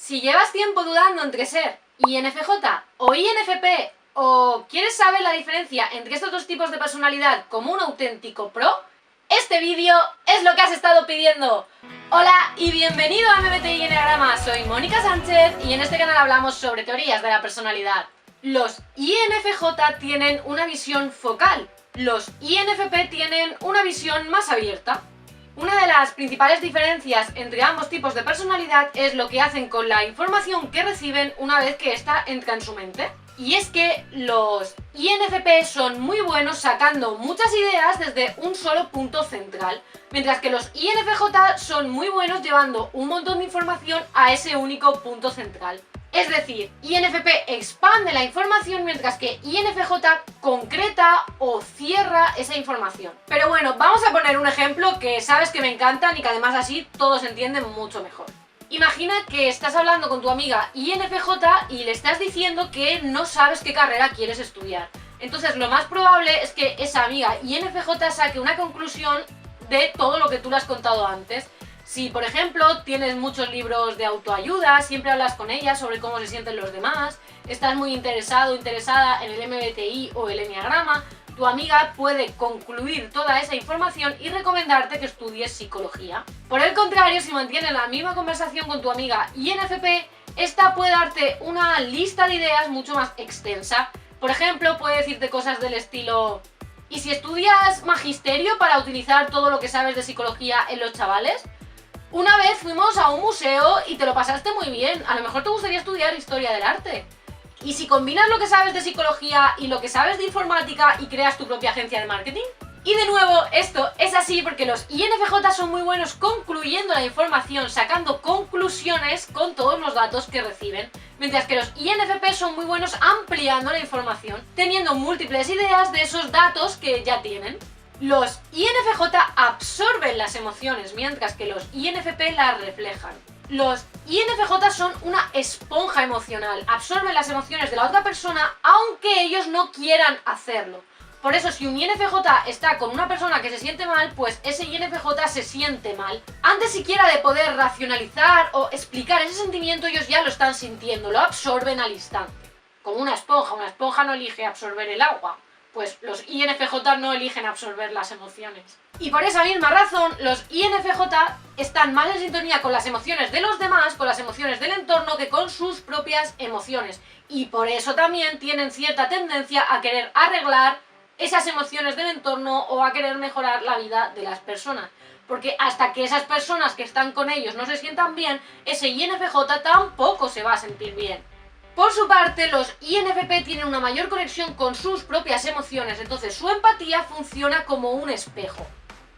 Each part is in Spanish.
Si llevas tiempo dudando entre ser INFJ o INFP, o quieres saber la diferencia entre estos dos tipos de personalidad como un auténtico pro, este vídeo es lo que has estado pidiendo. Hola y bienvenido a MBTI Enneagrama, soy Mónica Sánchez y en este canal hablamos sobre teorías de la personalidad. Los INFJ tienen una visión focal, los INFP tienen una visión más abierta. Una de las principales diferencias entre ambos tipos de personalidad es lo que hacen con la información que reciben una vez que ésta entra en su mente. Y es que los INFP son muy buenos sacando muchas ideas desde un solo punto central, mientras que los INFJ son muy buenos llevando un montón de información a ese único punto central. Es decir, INFP expande la información mientras que INFJ concreta o cierra esa información. Pero bueno, vamos a poner un ejemplo que sabes que me encantan y que además así todos entienden mucho mejor. Imagina que estás hablando con tu amiga INFJ y le estás diciendo que no sabes qué carrera quieres estudiar. Entonces lo más probable es que esa amiga INFJ saque una conclusión de todo lo que tú le has contado antes. Si, por ejemplo, tienes muchos libros de autoayuda, siempre hablas con ella sobre cómo se sienten los demás, estás muy interesado o interesada en el MBTI o el Enneagrama, tu amiga puede concluir toda esa información y recomendarte que estudies psicología. Por el contrario, si mantienes la misma conversación con tu amiga INFP, esta puede darte una lista de ideas mucho más extensa. Por ejemplo, puede decirte cosas del estilo: ¿y si estudias magisterio para utilizar todo lo que sabes de psicología en los chavales? Una vez fuimos a un museo y te lo pasaste muy bien, a lo mejor te gustaría estudiar historia del arte. ¿Y si combinas lo que sabes de psicología y lo que sabes de informática y creas tu propia agencia de marketing? Y de nuevo, esto es así porque los INFJ son muy buenos concluyendo la información, sacando conclusiones con todos los datos que reciben, mientras que los INFP son muy buenos ampliando la información, teniendo múltiples ideas de esos datos que ya tienen. Los INFJ absorben las emociones, mientras que los INFP las reflejan. Los INFJ son una esponja emocional, absorben las emociones de la otra persona aunque ellos no quieran hacerlo. Por eso, si un INFJ está con una persona que se siente mal, pues ese INFJ se siente mal. Antes siquiera de poder racionalizar o explicar ese sentimiento, ellos ya lo están sintiendo, lo absorben al instante. Como una esponja no elige absorber el agua. Pues los INFJ no eligen absorber las emociones. Y por esa misma razón, los INFJ están más en sintonía con las emociones de los demás, con las emociones del entorno, que con sus propias emociones. Y por eso también tienen cierta tendencia a querer arreglar esas emociones del entorno o a querer mejorar la vida de las personas. Porque hasta que esas personas que están con ellos no se sientan bien, ese INFJ tampoco se va a sentir bien. Por su parte, los INFP tienen una mayor conexión con sus propias emociones, entonces su empatía funciona como un espejo.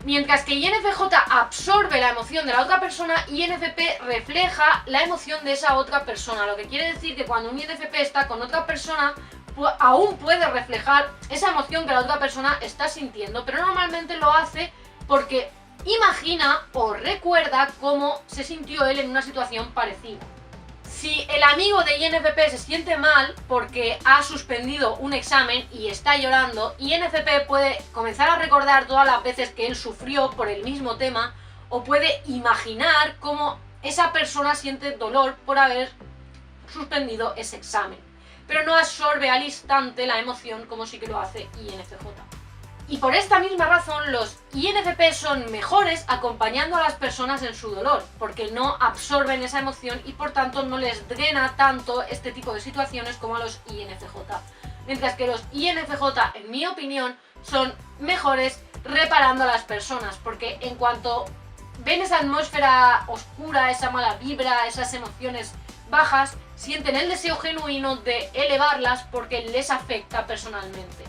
Mientras que INFJ absorbe la emoción de la otra persona, INFP refleja la emoción de esa otra persona, lo que quiere decir que cuando un INFP está con otra persona, aún puede reflejar esa emoción que la otra persona está sintiendo, pero normalmente lo hace porque imagina o recuerda cómo se sintió él en una situación parecida. Si el amigo de INFP se siente mal porque ha suspendido un examen y está llorando, INFP puede comenzar a recordar todas las veces que él sufrió por el mismo tema o puede imaginar cómo esa persona siente dolor por haber suspendido ese examen. Pero no absorbe al instante la emoción como sí que lo hace INFJ. Y por esta misma razón los INFP son mejores acompañando a las personas en su dolor, porque no absorben esa emoción y por tanto no les drena tanto este tipo de situaciones como a los INFJ. Mientras que los INFJ, en mi opinión, son mejores reparando a las personas, porque en cuanto ven esa atmósfera oscura, esa mala vibra, esas emociones bajas, sienten el deseo genuino de elevarlas porque les afecta personalmente.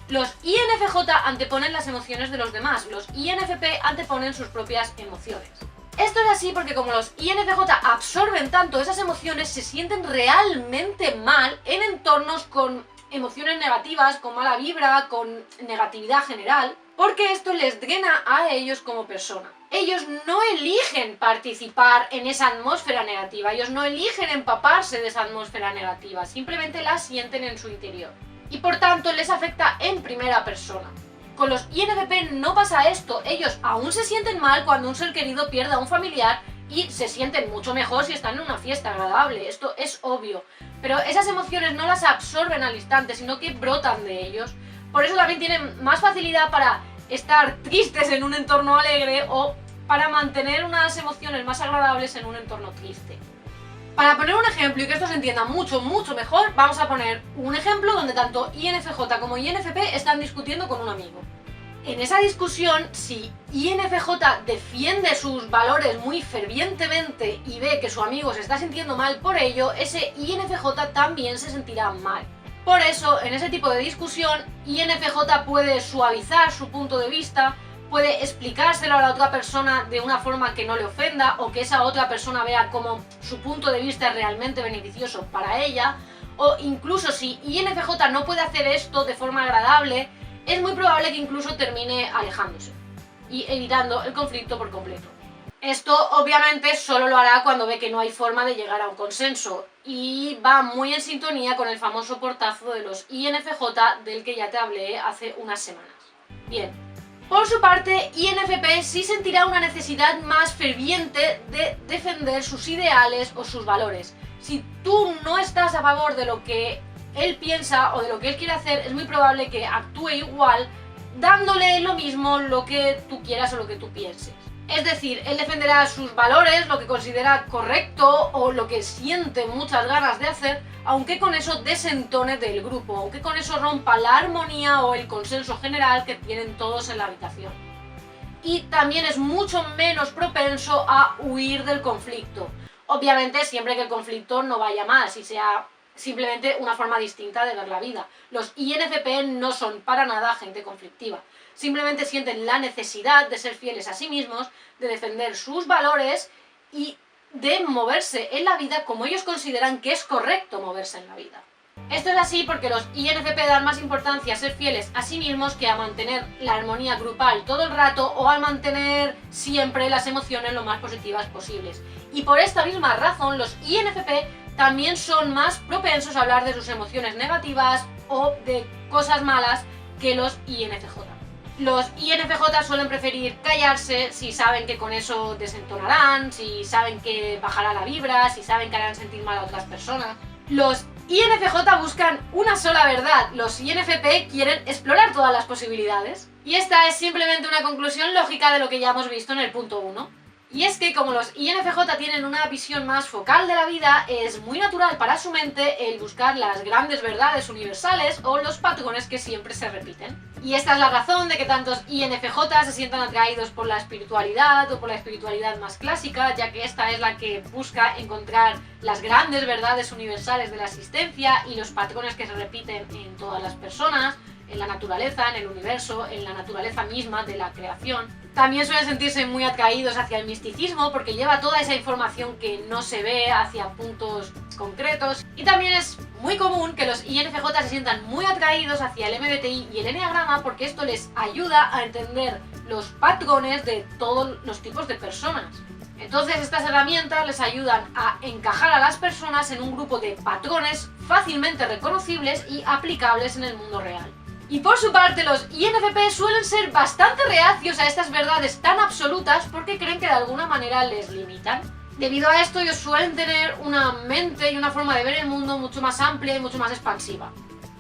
Los INFJ anteponen las emociones de los demás, los INFP anteponen sus propias emociones. Esto es así porque como los INFJ absorben tanto esas emociones, se sienten realmente mal en entornos con emociones negativas, con mala vibra, con negatividad general, porque esto les drena a ellos como persona. Ellos no eligen participar en esa atmósfera negativa, ellos no eligen empaparse de esa atmósfera negativa, simplemente la sienten en su interior. Y por tanto les afecta en primera persona. Con los INFP no pasa esto, ellos aún se sienten mal cuando un ser querido pierde a un familiar y se sienten mucho mejor si están en una fiesta agradable, esto es obvio. Pero esas emociones no las absorben al instante, sino que brotan de ellos. Por eso también tienen más facilidad para estar tristes en un entorno alegre o para mantener unas emociones más agradables en un entorno triste. Para poner un ejemplo y que esto se entienda mucho mejor, vamos a poner un ejemplo donde tanto INFJ como INFP están discutiendo con un amigo. En esa discusión, si INFJ defiende sus valores muy fervientemente y ve que su amigo se está sintiendo mal por ello, ese INFJ también se sentirá mal. Por eso, en ese tipo de discusión, INFJ puede suavizar su punto de vista, puede explicárselo a la otra persona de una forma que no le ofenda o que esa otra persona vea como su punto de vista es realmente beneficioso para ella, o incluso si INFJ no puede hacer esto de forma agradable, es muy probable que incluso termine alejándose y evitando el conflicto por completo. Esto obviamente solo lo hará cuando ve que no hay forma de llegar a un consenso y va muy en sintonía con el famoso portazo de los INFJ del que ya te hablé hace unas semanas. Bien. Por su parte, INFP sí sentirá una necesidad más ferviente de defender sus ideales o sus valores. Si tú no estás a favor de lo que él piensa o de lo que él quiere hacer, es muy probable que actúe igual, dándole lo mismo lo que tú quieras o lo que tú pienses. Es decir, él defenderá sus valores, lo que considera correcto o lo que siente muchas ganas de hacer, aunque con eso desentone del grupo, aunque con eso rompa la armonía o el consenso general que tienen todos en la habitación. Y también es mucho menos propenso a huir del conflicto. Obviamente siempre que el conflicto no vaya más y sea simplemente una forma distinta de ver la vida. Los INFP no son para nada gente conflictiva. Simplemente sienten la necesidad de ser fieles a sí mismos, de defender sus valores y de moverse en la vida como ellos consideran que es correcto moverse en la vida. Esto es así porque los INFP dan más importancia a ser fieles a sí mismos que a mantener la armonía grupal todo el rato o a mantener siempre las emociones lo más positivas posibles. Y por esta misma razón los INFP también son más propensos a hablar de sus emociones negativas o de cosas malas que los INFJ. Los INFJ suelen preferir callarse si saben que con eso desentonarán, si saben que bajará la vibra, si saben que harán sentir mal a otras personas. Los INFJ buscan una sola verdad, los INFP quieren explorar todas las posibilidades. Y esta es simplemente una conclusión lógica de lo que ya hemos visto en el punto 1. Y es que como los INFJ tienen una visión más focal de la vida, es muy natural para su mente el buscar las grandes verdades universales o los patrones que siempre se repiten. Y esta es la razón de que tantos INFJ se sientan atraídos por la espiritualidad o por la espiritualidad más clásica, ya que esta es la que busca encontrar las grandes verdades universales de la existencia y los patrones que se repiten en todas las personas, en la naturaleza, en el universo, en la naturaleza misma de la creación. También suelen sentirse muy atraídos hacia el misticismo porque lleva toda esa información que no se ve hacia puntos concretos. Y también es muy común que los INFJ se sientan muy atraídos hacia el MBTI y el Enneagrama porque esto les ayuda a entender los patrones de todos los tipos de personas. Entonces estas herramientas les ayudan a encajar a las personas en un grupo de patrones fácilmente reconocibles y aplicables en el mundo real. Y por su parte los INFP suelen ser bastante reacios a estas verdades tan absolutas porque creen que de alguna manera les limitan. Debido a esto ellos suelen tener una mente y una forma de ver el mundo mucho más amplia y mucho más expansiva.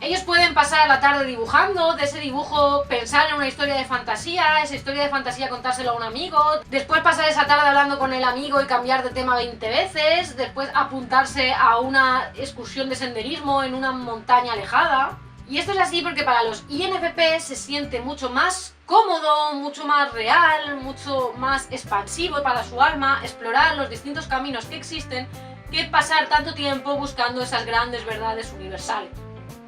Ellos pueden pasar la tarde dibujando, de ese dibujo pensar en una historia de fantasía, esa historia de fantasía contárselo a un amigo, después pasar esa tarde hablando con el amigo y cambiar de tema 20 veces, después apuntarse a una excursión de senderismo en una montaña alejada. Y esto es así porque para los INFP se siente mucho más cómodo, mucho más real, mucho más expansivo para su alma explorar los distintos caminos que existen que pasar tanto tiempo buscando esas grandes verdades universales.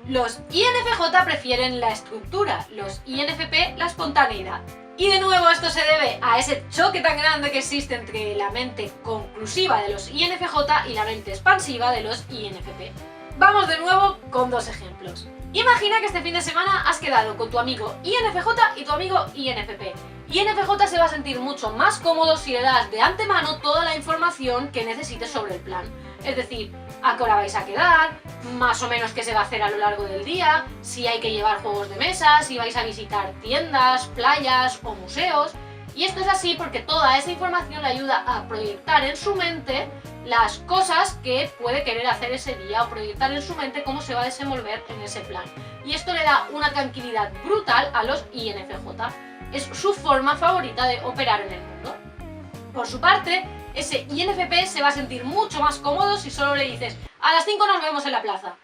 Los INFJ prefieren la estructura, los INFP la espontaneidad. Y de nuevo esto se debe a ese choque tan grande que existe entre la mente conclusiva de los INFJ y la mente expansiva de los INFP. Vamos de nuevo con dos ejemplos. Imagina que este fin de semana has quedado con tu amigo INFJ y tu amigo INFP. INFJ se va a sentir mucho más cómodo si le das de antemano toda la información que necesites sobre el plan. Es decir, a qué hora vais a quedar, más o menos qué se va a hacer a lo largo del día, si hay que llevar juegos de mesa, si vais a visitar tiendas, playas o museos. Y esto es así porque toda esa información le ayuda a proyectar en su mente las cosas que puede querer hacer ese día o proyectar en su mente cómo se va a desenvolver en ese plan. Y esto le da una tranquilidad brutal a los INFJ. Es su forma favorita de operar en el mundo. Por su parte, ese INFP se va a sentir mucho más cómodo si solo le dices a las 5 nos vemos en la plaza.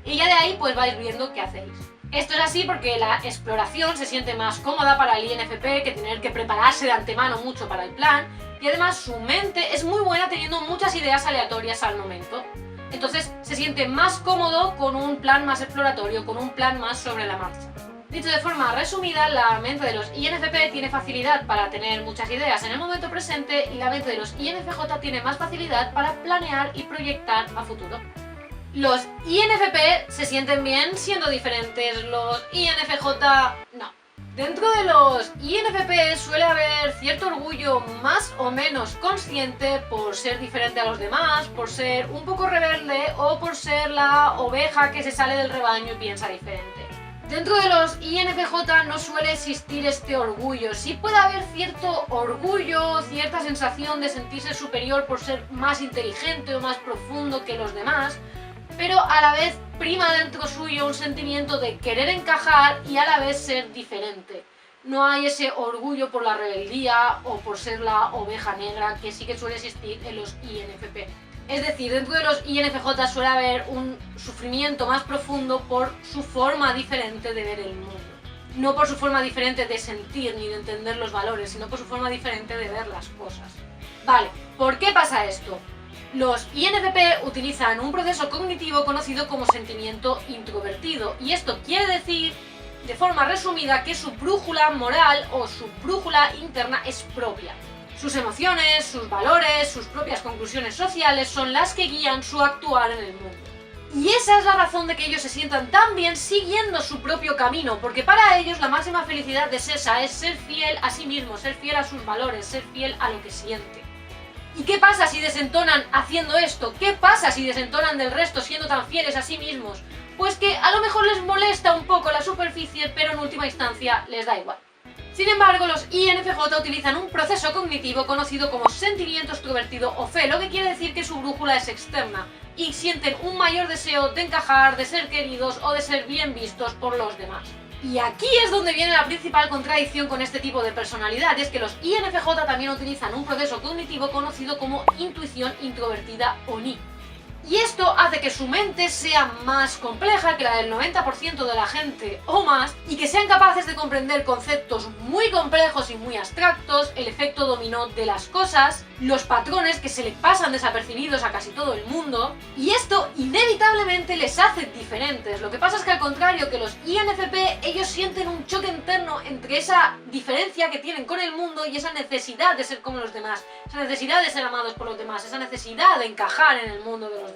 Y ya de ahí pues vais viendo qué hacéis. Esto es así porque la exploración se siente más cómoda para el INFP que tener que prepararse de antemano mucho para el plan, y además su mente es muy buena teniendo muchas ideas aleatorias al momento. Entonces se siente más cómodo con un plan más exploratorio, con un plan más sobre la marcha. Dicho de forma resumida, la mente de los INFP tiene facilidad para tener muchas ideas en el momento presente y la mente de los INFJ tiene más facilidad para planear y proyectar a futuro. Los INFP se sienten bien siendo diferentes, los INFJ no. Dentro de los INFP suele haber cierto orgullo más o menos consciente por ser diferente a los demás, por ser un poco rebelde o por ser la oveja que se sale del rebaño y piensa diferente. Dentro de los INFJ no suele existir este orgullo, sí puede haber cierto orgullo, cierta sensación de sentirse superior por ser más inteligente o más profundo que los demás, pero a la vez prima dentro suyo un sentimiento de querer encajar y a la vez ser diferente. No hay ese orgullo por la rebeldía o por ser la oveja negra que sí que suele existir en los INFP. Es decir, dentro de los INFJ suele haber un sufrimiento más profundo por su forma diferente de ver el mundo. No por su forma diferente de sentir ni de entender los valores, sino por su forma diferente de ver las cosas. Vale, ¿por qué pasa esto? Los INFP utilizan un proceso cognitivo conocido como sentimiento introvertido, y esto quiere decir, de forma resumida, que su brújula moral o su brújula interna es propia. Sus emociones, sus valores, sus propias conclusiones sociales son las que guían su actuar en el mundo. Y esa es la razón de que ellos se sientan tan bien siguiendo su propio camino, porque para ellos la máxima felicidad es esa, es ser fiel a sí mismo, ser fiel a sus valores, ser fiel a lo que siente. ¿Y qué pasa si desentonan haciendo esto? ¿Qué pasa si desentonan del resto siendo tan fieles a sí mismos? Pues que a lo mejor les molesta un poco la superficie, pero en última instancia les da igual. Sin embargo, los INFJ utilizan un proceso cognitivo conocido como sentimiento extrovertido o fe, lo que quiere decir que su brújula es externa y sienten un mayor deseo de encajar, de ser queridos o de ser bien vistos por los demás. Y aquí es donde viene la principal contradicción con este tipo de personalidad, y es que los INFJ también utilizan un proceso cognitivo conocido como intuición introvertida o NI. Y esto hace que su mente sea más compleja que la del 90% de la gente o más, y que sean capaces de comprender conceptos muy complejos y muy abstractos, el efecto dominó de las cosas, los patrones que se le pasan desapercibidos a casi todo el mundo, y esto inevitablemente les hace diferentes. Lo que pasa es que al contrario que los INFP, ellos sienten un choque interno entre esa diferencia que tienen con el mundo y esa necesidad de ser como los demás, esa necesidad de ser amados por los demás, esa necesidad de encajar en el mundo de los demás.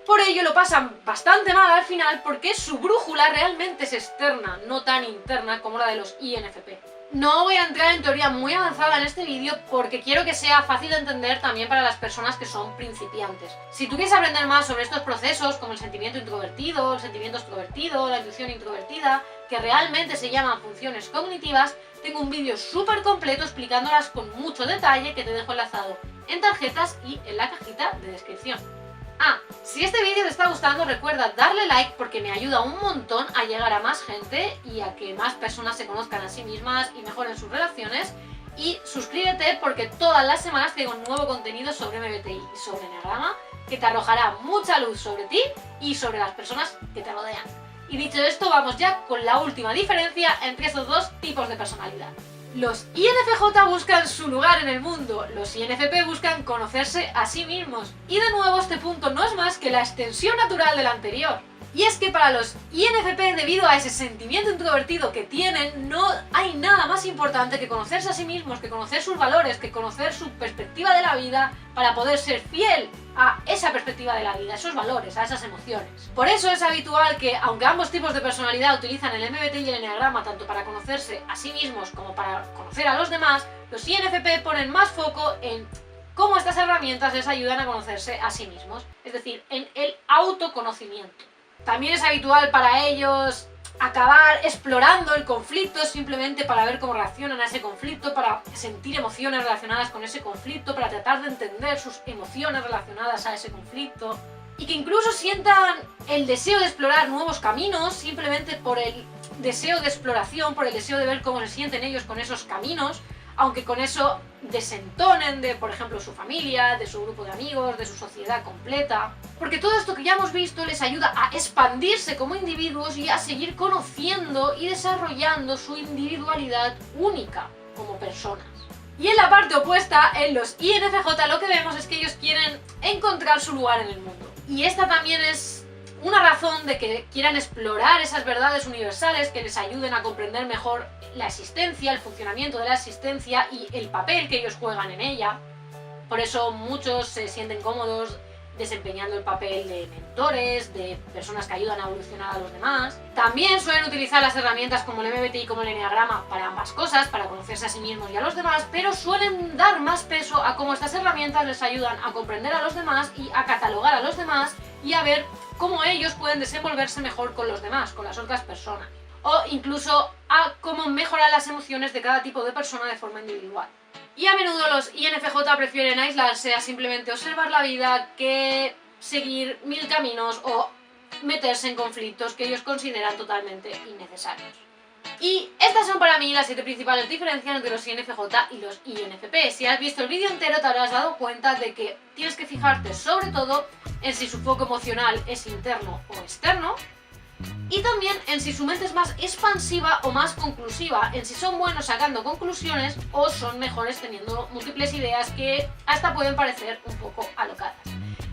Por ello lo pasan bastante mal al final porque su brújula realmente es externa, no tan interna como la de los INFP. No voy a entrar en teoría muy avanzada en este vídeo porque quiero que sea fácil de entender también para las personas que son principiantes. Si tú quieres aprender más sobre estos procesos como el sentimiento introvertido, el sentimiento extrovertido, la intuición introvertida, que realmente se llaman funciones cognitivas, tengo un vídeo súper completo explicándolas con mucho detalle que te dejo enlazado en tarjetas y en la cajita de descripción. Si este vídeo te está gustando, recuerda darle like porque me ayuda un montón a llegar a más gente y a que más personas se conozcan a sí mismas y mejoren sus relaciones. Y suscríbete porque todas las semanas tengo nuevo contenido sobre MBTI y sobre Enneagrama que te arrojará mucha luz sobre ti y sobre las personas que te rodean. Y dicho esto, vamos ya con la última diferencia entre estos dos tipos de personalidad. Los INFJ buscan su lugar en el mundo, los INFP buscan conocerse a sí mismos. Y de nuevo este punto no es más que la extensión natural del anterior. Y es que para los INFP, debido a ese sentimiento introvertido que tienen, no hay nada más importante que conocerse a sí mismos, que conocer sus valores, que conocer su perspectiva de la vida para poder ser fiel a esa perspectiva de la vida, a esos valores, a esas emociones. Por eso es habitual que, aunque ambos tipos de personalidad utilizan el MBTI y el Enneagrama tanto para conocerse a sí mismos como para conocer a los demás, los INFP ponen más foco en cómo estas herramientas les ayudan a conocerse a sí mismos, es decir, en el autoconocimiento. También es habitual para ellos acabar explorando el conflicto simplemente para ver cómo reaccionan a ese conflicto, para sentir emociones relacionadas con ese conflicto, para tratar de entender sus emociones relacionadas a ese conflicto, y que incluso sientan el deseo de explorar nuevos caminos simplemente por el deseo de exploración, por el deseo de ver cómo se sienten ellos con esos caminos, aunque con eso desentonen de, por ejemplo, su familia, de su grupo de amigos, de su sociedad completa. Porque todo esto que ya hemos visto les ayuda a expandirse como individuos y a seguir conociendo y desarrollando su individualidad única como personas. Y en la parte opuesta, en los INFJ, lo que vemos es que ellos quieren encontrar su lugar en el mundo. Y esta también es una razón de que quieran explorar esas verdades universales que les ayuden a comprender mejor la existencia, el funcionamiento de la existencia y el papel que ellos juegan en ella. Por eso muchos se sienten cómodos desempeñando el papel de mentores, de personas que ayudan a evolucionar a los demás. También suelen utilizar las herramientas como el MBTI, como el Enneagrama para ambas cosas, para conocerse a sí mismos y a los demás, pero suelen dar más peso a cómo estas herramientas les ayudan a comprender a los demás y a catalogar a los demás y a ver cómo ellos pueden desenvolverse mejor con los demás, con las otras personas. O incluso a cómo mejorar las emociones de cada tipo de persona de forma individual. Y a menudo los INFJ prefieren aislarse a simplemente observar la vida que seguir mil caminos o meterse en conflictos que ellos consideran totalmente innecesarios. Y estas son para mí las 7 principales diferencias entre los INFJ y los INFP. Si has visto el vídeo entero te habrás dado cuenta de que tienes que fijarte sobre todo en si su foco emocional es interno o externo, y también en si su mente es más expansiva o más conclusiva, en si son buenos sacando conclusiones o son mejores teniendo múltiples ideas que hasta pueden parecer un poco alocadas.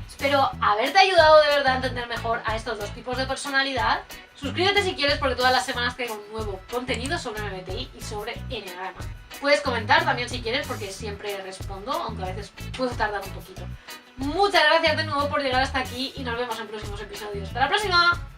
Espero haberte ayudado de verdad a entender mejor a estos dos tipos de personalidad. Suscríbete si quieres porque todas las semanas tengo un nuevo contenido sobre MBTI y sobre Enneagrama. Puedes comentar también si quieres porque siempre respondo, aunque a veces puedo tardar un poquito. Muchas gracias de nuevo por llegar hasta aquí y nos vemos en próximos episodios. ¡Hasta la próxima!